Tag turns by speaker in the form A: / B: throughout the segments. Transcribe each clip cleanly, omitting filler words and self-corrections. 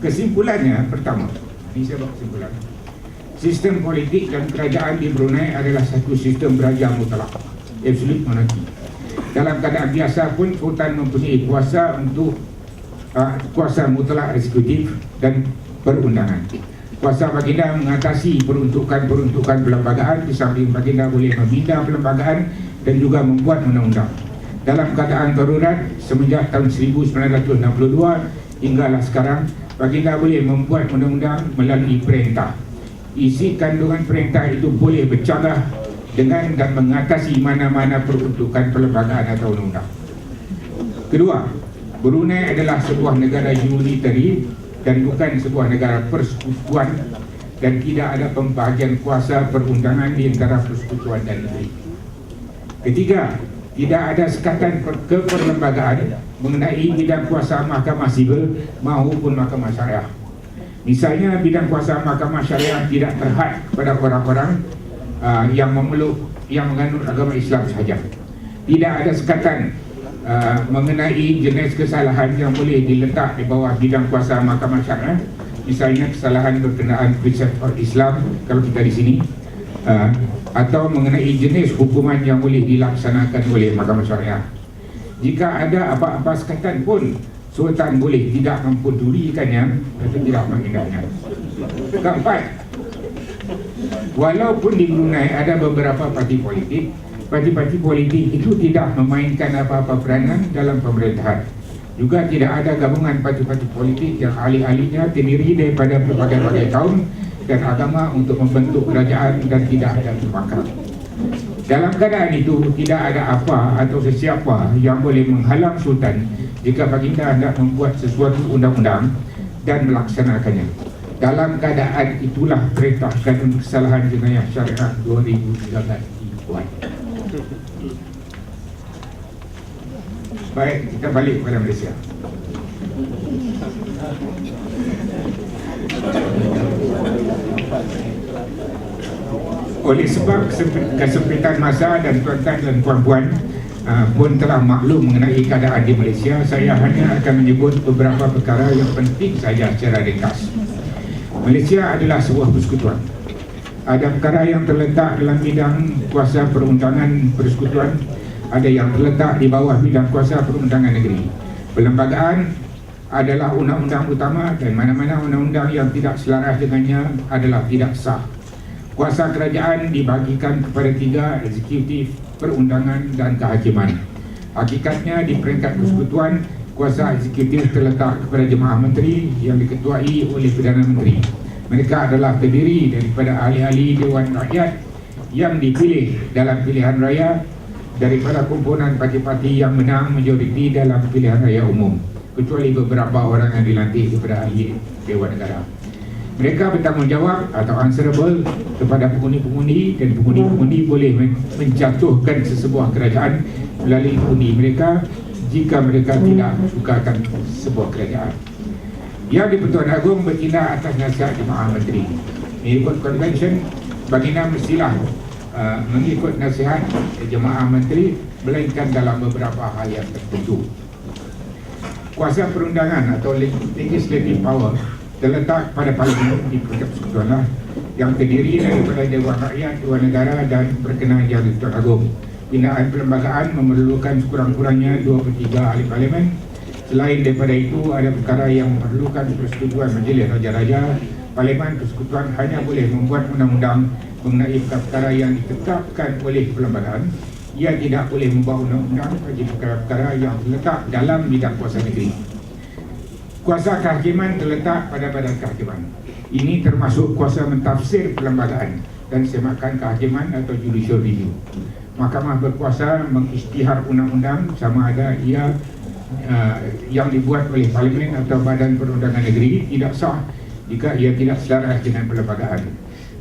A: Kesimpulannya, pertama, ini saya buat kesimpulan. Sistem politik dan kerajaan di Brunei adalah satu sistem beraja mutlak, absolute monarchy. Dalam keadaan biasa pun, Sultan mempunyai kuasa untuk kuasa mutlak eksekutif dan perundangan. Kuasa baginda mengatasi peruntukan perlembagaan, di samping baginda boleh membina perlembagaan dan juga membuat undang-undang. Dalam keadaan darurat semenjak tahun 1962 hinggalah sekarang, baginda boleh membuat undang-undang melalui perintah. Isi kandungan perintah itu boleh bercanggah dengan dan mengatasi mana-mana peruntukan perlembagaan atau undang-undang. Kedua, Brunei adalah sebuah negara unitary dan bukan sebuah negara persekutuan, dan tidak ada pembahagian kuasa perundangan di antara persekutuan dan negeri. Ketiga, tidak ada sekatan keperlembagaan mengenai bidang kuasa mahkamah sivil maupun mahkamah syariah. Misalnya, bidang kuasa mahkamah syariah tidak terhad pada orang-orang yang menganut agama Islam sahaja. Tidak ada sekatan mengenai jenis kesalahan yang boleh diletak di bawah bidang kuasa mahkamah syariah. Misalnya kesalahan berkenaan precept of Islam kalau kita di sini, atau mengenai jenis hukuman yang boleh dilaksanakan oleh mahkamah syariah. Jika ada apa-apa sekatan pun, Sultan boleh tidak mempedulikannya atau tidak mengindahnya. Keempat, walaupun di Brunei ada beberapa parti politik, parti-parti politik itu tidak memainkan apa-apa peranan dalam pemerintahan. Juga tidak ada gabungan parti-parti politik yang alih-alihnya terdiri daripada berbagai-bagai kaum dan agama untuk membentuk kerajaan dan tidak ada tumpang. Dalam keadaan itu, tidak ada apa atau sesiapa yang boleh menghalang Sultan jika baginda hendak membuat sesuatu undang-undang dan melaksanakannya. Dalam keadaan itulah perintah kanun kesalahan jenayah syariah 2013 dibuat. Baik, kita balik kepada Malaysia. Oleh sebab kesempitan masa dan tuan-tuan dan puan-puan pun telah maklum mengenai keadaan di Malaysia, saya hanya akan menyebut beberapa perkara yang penting saja secara ringkas. Malaysia adalah sebuah persekutuan. Ada perkara yang terletak dalam bidang kuasa perundangan persekutuan, ada yang terletak di bawah bidang kuasa perundangan negeri. Perlembagaan adalah undang-undang utama, dan mana-mana undang-undang yang tidak selaras dengannya adalah tidak sah. Kuasa kerajaan dibagikan kepada tiga: eksekutif, perundangan dan kehakiman. Hakikatnya di peringkat persekutuan, kuasa eksekutif terletak kepada Jemaah Menteri yang diketuai oleh Perdana Menteri. Mereka adalah terdiri daripada ahli-ahli Dewan Rakyat yang dipilih dalam pilihan raya daripada kumpulan parti-parti yang menang majoriti dalam pilihan raya umum, kecuali beberapa orang yang dilantik daripada ahli Dewan Negara. Mereka bertanggungjawab atau answerable kepada pengundi-pengundi, dan pengundi-pengundi boleh menjatuhkan sesebuah kerajaan melalui undi mereka jika mereka tidak sukakan sebuah kerajaan. Yang di-Pertuan Agong bertindak atas nasihat Jemaah Menteri. Mengikut konvensyen, baginda mestilah mengikut nasihat Jemaah Menteri, melainkan dalam beberapa hal yang tertentu. Kuasa perundangan atau legislative power terletak pada Parlimen di peringkat persekutuan yang terdiri daripada Dewan Rakyat, Dewan Negara dan berkenaan yang di-Pertuan Agong. Pindaan perlembagaan memerlukan sekurang-kurangnya 2/3 ahli Parlimen. Selain daripada itu, ada perkara yang memerlukan persetujuan Majlis Raja-Raja. Parlimen persekutuan hanya boleh membuat undang-undang mengenai perkara yang ditetapkan oleh perlembagaan. Ia tidak boleh membuat undang-undang bagi perkara-perkara yang terletak dalam bidang kuasa negeri. Kuasa kehakiman terletak pada Badan Kehakiman. Ini termasuk kuasa mentafsir perlembagaan dan semakan kehakiman atau judicial review. Mahkamah berkuasa mengisytihar undang-undang sama ada ia yang dibuat oleh Parlimen atau Badan Perundangan Negeri tidak sah jika ia tidak selaras dengan perlembagaan.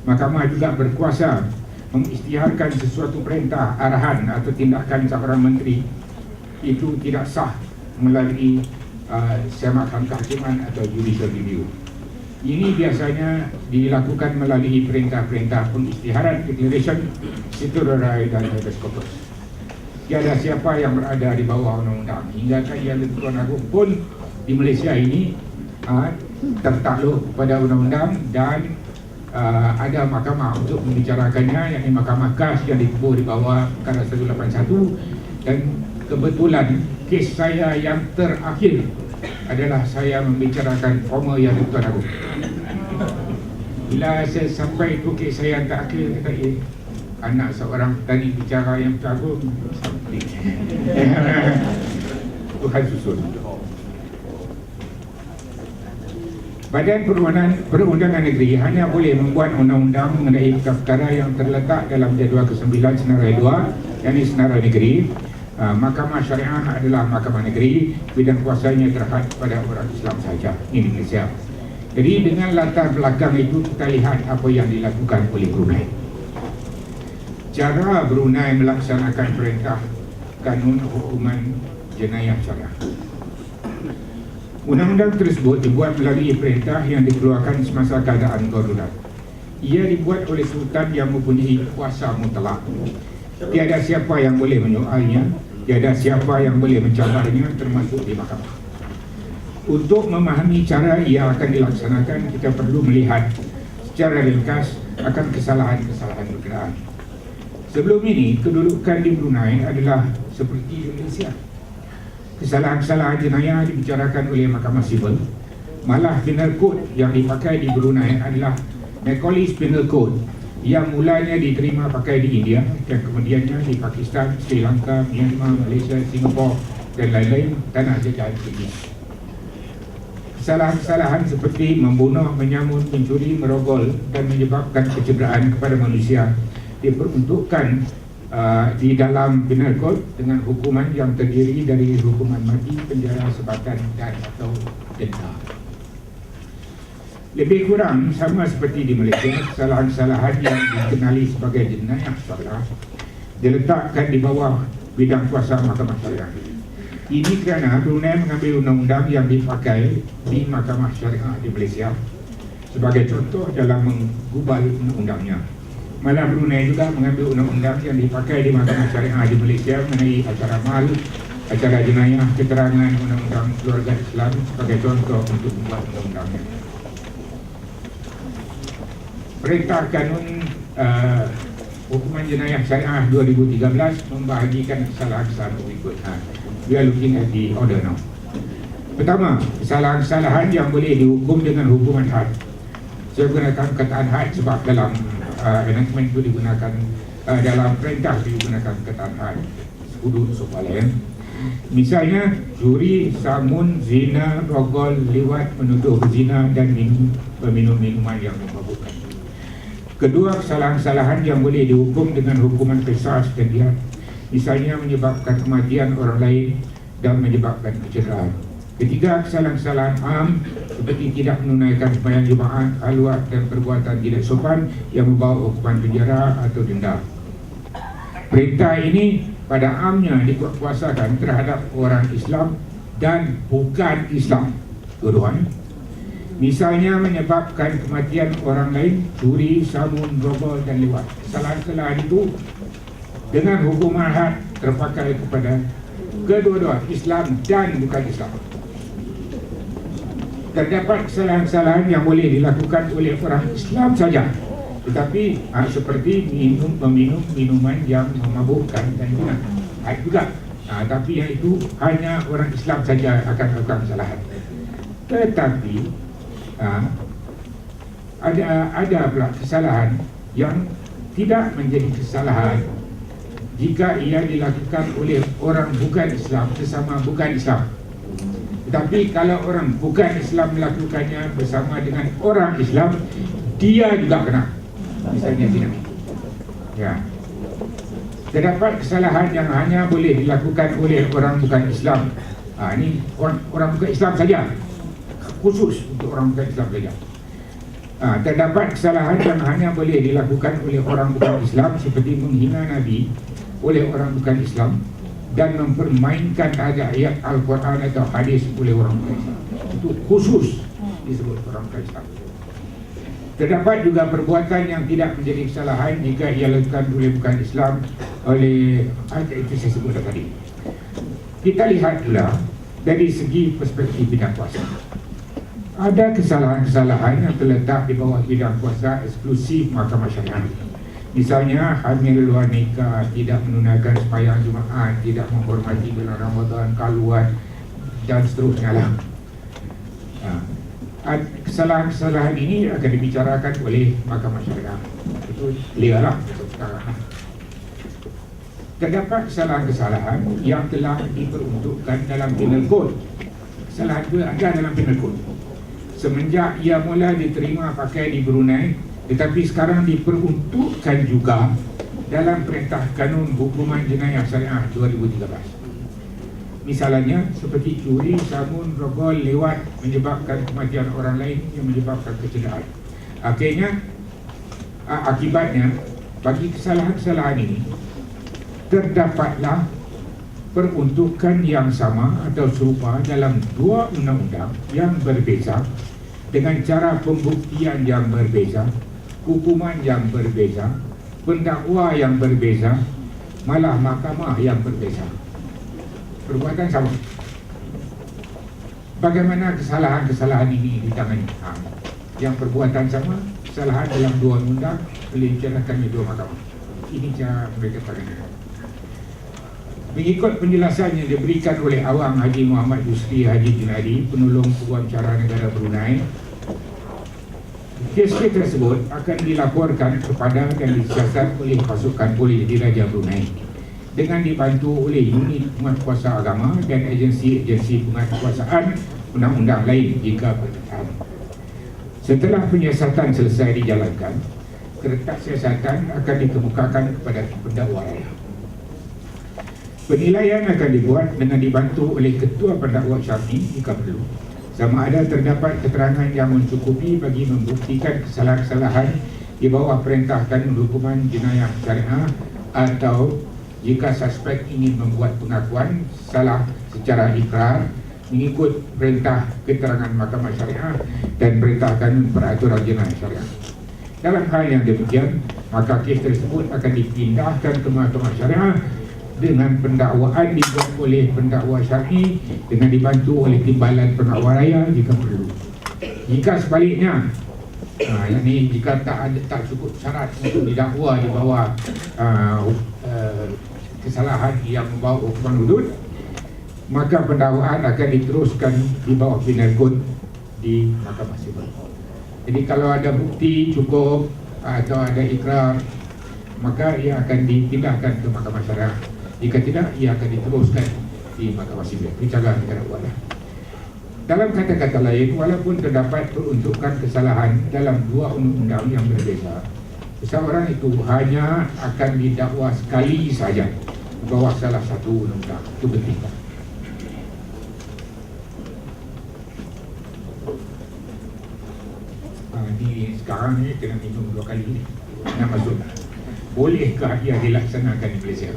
A: Mahkamah juga berkuasa mengisytiharkan sesuatu perintah, arahan atau tindakan seorang menteri itu tidak sah melalui semakan kehakiman atau judicial review. Ini biasanya dilakukan melalui perintah-perintah pengisytiharan, declaration, statutory dan habeas corpus. Tiada siapa yang berada di bawah undang-undang. Hingga yang di-Pertuan Agong pun di Malaysia ini tertakluk pada undang-undang dan ada mahkamah untuk membicarakannya, yakni Mahkamah KAS yang dikubur di bawah perkara 181. Dan kebetulan kes saya yang terakhir adalah saya membicarakan formal yang Tuan Agung. Bila saya sampai ke kes saya yang terakhir, kata anak seorang petani bicara yang Tuan Agung Tuhan susun. Badan Perundangan Negeri hanya boleh membuat undang-undang mengenai perkara yang terletak dalam jadual ke-9 Senarai 2, yakni Senarai Negeri. Mahkamah Syariah adalah mahkamah negeri, bidang kuasanya terhad pada orang Islam sahaja di Malaysia. Jadi dengan latar belakang itu kita lihat apa yang dilakukan oleh Brunei. Cara Brunei melaksanakan perintah kanun hukuman jenayah syariah. Undang-undang tersebut dibuat melalui perintah yang dikeluarkan semasa keadaan darurat. Ia dibuat oleh Sultan yang mempunyai kuasa mutlak. Tiada siapa yang boleh menyoalnya, tiada siapa yang boleh mencabarnya, termasuk di mahkamah. Untuk memahami cara ia akan dilaksanakan, kita perlu melihat secara ringkas akan kesalahan-kesalahan berkenaan. Sebelum ini, kedudukan di Brunei adalah seperti di Malaysia. Kesalahan-kesalahan jenayah dibicarakan oleh Mahkamah Sivil. Malah penal code yang dipakai di Brunei adalah Macaulay's Penal Code yang mulanya diterima pakai di India dan kemudiannya di Pakistan, Sri Lanka, Myanmar, Malaysia, Singapura dan lain-lain tanah jajahan ini. Kesalahan-kesalahan seperti membunuh, menyamun, mencuri, merogol dan menyebabkan kecederaan kepada manusia diperuntukkan di dalam Penal Code dengan hukuman yang terdiri dari hukuman mati, penjara sebatan dan atau denda. Lebih kurang sama seperti di Malaysia, kesalahan-kesalahan yang dikenali sebagai jenayah syariah diletakkan di bawah bidang kuasa Mahkamah Syariah. Ini kerana Brunei mengambil undang-undang yang dipakai di Mahkamah Syariah di Malaysia sebagai contoh dalam menggubal undang-undangnya. Malah Brunei juga mengambil undang-undang yang dipakai di Mahkamah Syariah di Malaysia mengenai acara mal, acara jenayah, keterangan undang-undang keluarga Islam sebagai contoh untuk membuat undang-undangnya. Perintah Kanun Hukuman Jenayah Syariah 2013 membahagikan kesalahan-kesalahan berikut. We are looking at the order now. Pertama, kesalahan-kesalahan yang boleh dihukum dengan hukuman had. Saya gunakan kataan had sebab dalam enactment itu digunakan, dalam perintah digunakan kataan had. Hudud soalan. Misalnya juri, samun, zina, rogol, liwat, menuduh berzina dan peminum minuman yang memabukkan. Kedua, kesalahan-kesalahan yang boleh dihukum dengan hukuman qisas dan dia, misalnya menyebabkan kematian orang lain dan menyebabkan kecederaan. Ketiga, kesalahan-kesalahan am seperti tidak menunaikan sembahyang Jumaat, haluat dan perbuatan tidak sopan yang membawa hukuman penjara atau denda. Perintah ini pada amnya dikuatkuasakan terhadap orang Islam dan bukan Islam, dua-duanya. Misalnya menyebabkan kematian orang lain, curi, samun, rogol dan liwat. Kesalahan-kesalahan itu dengan hukuman had terpakai kepada kedua-dua Islam dan bukan Islam. Terdapat kesalahan-kesalahan yang boleh dilakukan oleh orang Islam saja, tetapi seperti meminum minuman yang memabukkan dan zina, juga. Tapi yang itu hanya orang Islam saja akan melakukan kesalahan. Tetapi ada pula kesalahan yang tidak menjadi kesalahan jika ia dilakukan oleh orang bukan Islam sesama bukan Islam. Tetapi kalau orang bukan Islam melakukannya bersama dengan orang Islam, dia juga kena. Misalnya zina. Ya. Terdapat kesalahan yang hanya boleh dilakukan oleh orang bukan Islam. Ini orang bukan Islam saja, khusus untuk orang bukan Islam saja. Terdapat kesalahan yang hanya boleh dilakukan oleh orang bukan Islam seperti menghina Nabi oleh orang bukan Islam dan mempermainkan ayat Al-Quran atau hadis oleh orang bukan Islam. Itu khusus disebut orang bukan Islam. Terdapat juga perbuatan yang tidak menjadi kesalahan jika ia dilakukan oleh bukan Islam oleh itu saya sebut tadi. Kita lihat pula dari segi perspektif bidang kuasa. Ada kesalahan-kesalahan yang terletak di bawah bidang kuasa eksklusif Mahkamah Syariah. Misalnya, hamil luar nikah, tidak menunaikan sembahyang Jumaat, tidak menghormati bulan Ramadan, kaluan, dan seterusnya lah. Kesalahan-kesalahan ini akan dibicarakan oleh Mahkamah Syariah. Itu lihatlah sekarang. Terdapat kesalahan-kesalahan yang telah diperuntukkan dalam Penal Code. Kesalahan itu ada dalam Penal Code. Semenjak ia mula diterima pakai di Brunei, tetapi sekarang diperuntukkan juga dalam Perintah Kanun Hukuman Jenayah Syariah 2013. Misalnya seperti curi, samun, rogol, lewat menyebabkan kematian orang lain yang menyebabkan kecederaan. Akibatnya bagi kesalahan-kesalahan ini terdapatlah peruntukan yang sama atau serupa dalam dua undang-undang yang berbeza, dengan cara pembuktian yang berbeza, hukuman yang berbeza, pendakwa yang berbeza, malah mahkamah yang berbeza. Perbuatan sama. Bagaimana kesalahan-kesalahan ini ditangani? Yang perbuatan sama, kesalahan dalam dua undang dibicarakan di dua mahkamah. Ini cara mereka tangani. Mengikut penjelasan yang diberikan oleh Awang Haji Muhammad Yusri Haji Junadi, penolong pengacara negara Brunei, kes-kes tersebut akan dilaporkan kepada dan disiasat oleh pasukan polis di Raja Brunei dengan dibantu oleh unit penguatkuasa agama dan agensi-agensi penguatkuasaan undang-undang lain jika berkenaan. Setelah penyiasatan selesai dijalankan, kertas siasatan akan dikemukakan kepada pendakwa raya. Penilaian akan dibuat dengan dibantu oleh ketua pendakwa syar'i jika perlu, sama ada terdapat keterangan yang mencukupi bagi membuktikan kesalahan-kesalahan di bawah Perintah Kanun Hukuman Jenayah Syariah, atau jika suspek ingin membuat pengakuan salah secara ikrar mengikut Perintah Keterangan Mahkamah Syariah dan Perintah Kanun Peraturan Jenayah Syariah. Dalam hal yang demikian, maka kes tersebut akan dipindahkan ke Mahkamah Syariah dengan pendakwaan dibuat oleh pendakwa syar'i dengan dibantu oleh timbalan pendakwa raya jika perlu. Jika sebaliknya, yakni jika tak cukup syarat untuk didakwa di bawah kesalahan yang membawa hukuman hudud, maka pendakwaan akan diteruskan di bawah Penal Code di Mahkamah Sivil. Jadi kalau ada bukti cukup atau ada ikrar, maka ia akan dipindahkan ke Mahkamah Syariah. Jika tidak, ia akan diteruskan di Mahkamah Sivil. Bicara negara wala. Dalam kata-kata lain, walaupun terdapat peruntukan kesalahan dalam dua undang-undang yang berbeza, seseorang itu hanya akan didakwa sekali saja di bawah salah satu undang-undang. Itu penting. Ini sekarang ni kena minum 2 kali ni. Nak masuk. Bolehkah ia dilaksanakan di Malaysia?